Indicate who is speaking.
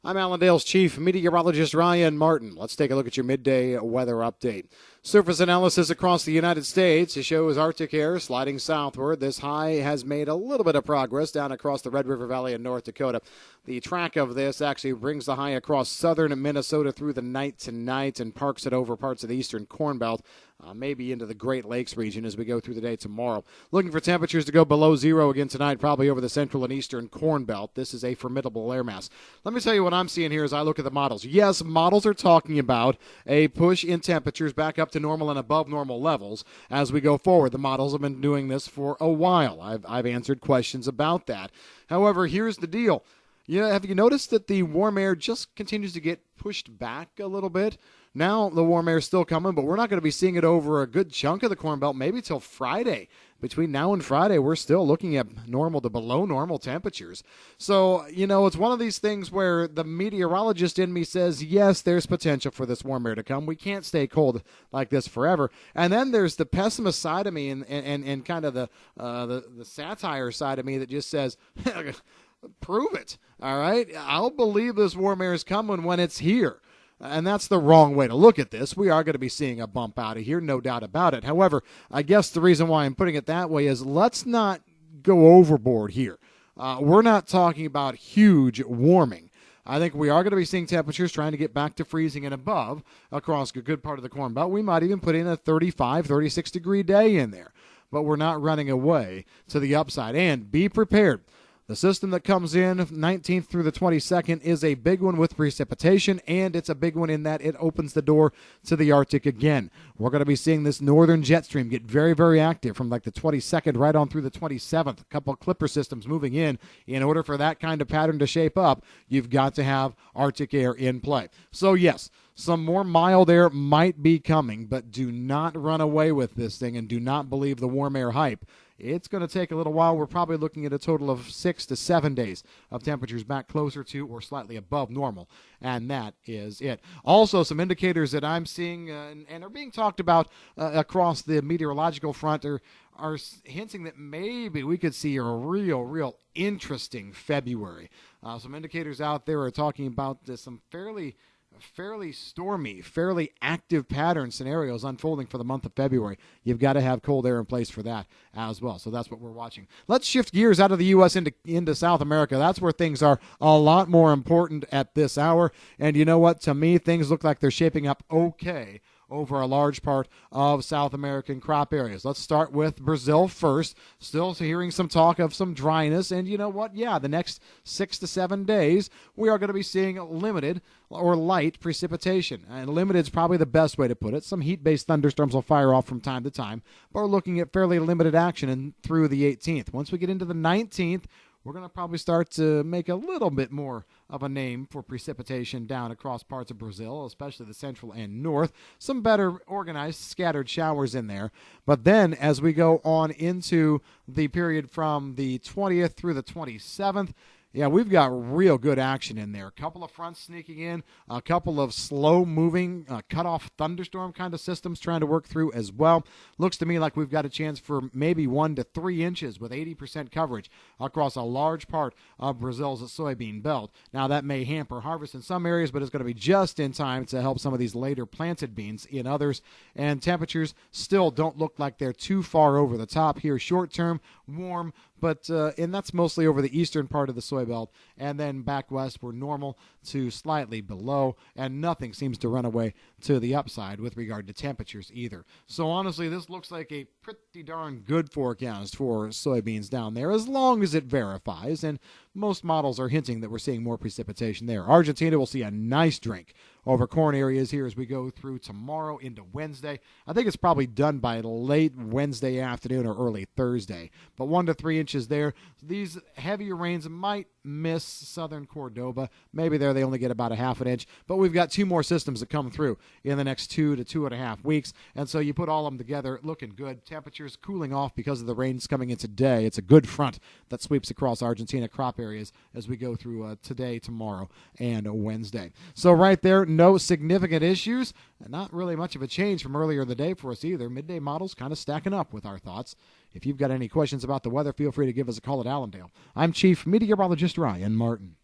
Speaker 1: I'm Allendale's chief meteorologist Ryan Martin. Let's take a look at your midday weather update. Surface analysis across the United States shows Arctic air sliding southward. This high has made a little bit of progress down across the Red River Valley in North Dakota. The track of this actually brings the high across southern Minnesota through the night tonight and parks it over parts of the eastern Corn Belt, maybe into the Great Lakes region as we go through the day tomorrow. Looking for temperatures to go below zero again tonight, probably over the central and eastern Corn Belt. This is a formidable air mass. Let me tell you what I'm seeing here as I look at the models. Yes, models are talking about a push in temperatures back up to normal and above normal levels as we go forward. The models have been doing this for a while. I've answered questions about that. However, here's the deal. Have you noticed that the warm air just continues to get pushed back a little bit? Now the warm air is still coming, but we're not going to be seeing it over a good chunk of the Corn Belt, maybe till Friday. Between now and Friday, we're still looking at normal to below normal temperatures. So, it's one of these things where the meteorologist in me says, yes, there's potential for this warm air to come. We can't stay cold like this forever. And then there's the pessimist side of me and kind of the satire side of me that just says, prove it, all right? I'll believe this warm air is coming when it's here. And that's the wrong way to look at this. We are going to be seeing a bump out of here, no doubt about it. However, I guess the reason why I'm putting it that way is let's not go overboard here. We're not talking about huge warming. I think we are going to be seeing temperatures trying to get back to freezing and above across a good part of the Corn Belt. We might even put in a 35, 36-degree day in there. But we're not running away to the upside. And be prepared. The system that comes in 19th through the 22nd is a big one with precipitation, and it's a big one in that it opens the door to the Arctic again. We're going to be seeing this northern jet stream get very, very active from like the 22nd right on through the 27th. A couple of clipper systems moving in. In order for that kind of pattern to shape up, you've got to have Arctic air in play. So, yes, some more mild air might be coming, but do not run away with this thing and do not believe the warm air hype. It's going to take a little while. We're probably looking at a total of 6 to 7 days of temperatures back closer to or slightly above normal, and that is it. Also, some indicators that I'm seeing and are being talked about across the meteorological front are hinting that maybe we could see a real interesting February. Some indicators out there are talking about some fairly stormy, fairly active pattern scenarios unfolding for the month of February. You've got to have cold air in place for that as well. So that's what we're watching. Let's shift gears out of the U.S. into South America. That's where things are a lot more important at this hour. And you know what? To me, things look like they're shaping up okay over a large part of South American crop areas. Let's start with Brazil first. Still hearing some talk of some dryness, and you know what? Yeah, the next 6 to 7 days, we are going to be seeing limited or light precipitation. And limited is probably the best way to put it. Some heat-based thunderstorms will fire off from time to time, but we're looking at fairly limited action through the 18th. Once we get into the 19th, we're going to probably start to make a little bit more of a name for precipitation down across parts of Brazil, especially the central and north. Some better organized scattered showers in there. But then as we go on into the period from the 20th through the 27th, yeah, we've got real good action in there. A couple of fronts sneaking in, a couple of slow-moving, cut-off thunderstorm kind of systems trying to work through as well. Looks to me like we've got a chance for maybe 1 to 3 inches with 80% coverage across a large part of Brazil's soybean belt. Now, that may hamper harvest in some areas, but it's going to be just in time to help some of these later planted beans in others. And temperatures still don't look like they're too far over the top here. Short-term, warm, but and that's mostly over the eastern part of the soy belt, and then back west we're normal to slightly below, and nothing seems to run away to the upside with regard to temperatures either. So honestly, this looks like a pretty darn good forecast for soybeans down there, as long as it verifies, and most models are hinting that we're seeing more precipitation there. Argentina will see a nice drink over corn areas here as we go through tomorrow into Wednesday. I think it's probably done by late Wednesday afternoon or early Thursday, but 1 to 3 inches there. These heavier rains might miss southern Cordoba. Maybe there they only get about a half an inch, but we've got 2 more systems that come through in the next 2 to 2.5 weeks, and so you put all of them together, looking good. Temperatures cooling off because of the rains coming in today. It's a good front that sweeps across Argentina crop areas as we go through today, tomorrow, and Wednesday. So right there, no significant issues, and not really much of a change from earlier in the day for us either. Midday models kind of stacking up with our thoughts. If you've got any questions about the weather, feel free to give us a call at Allendale. I'm Chief Meteorologist Ryan Martin.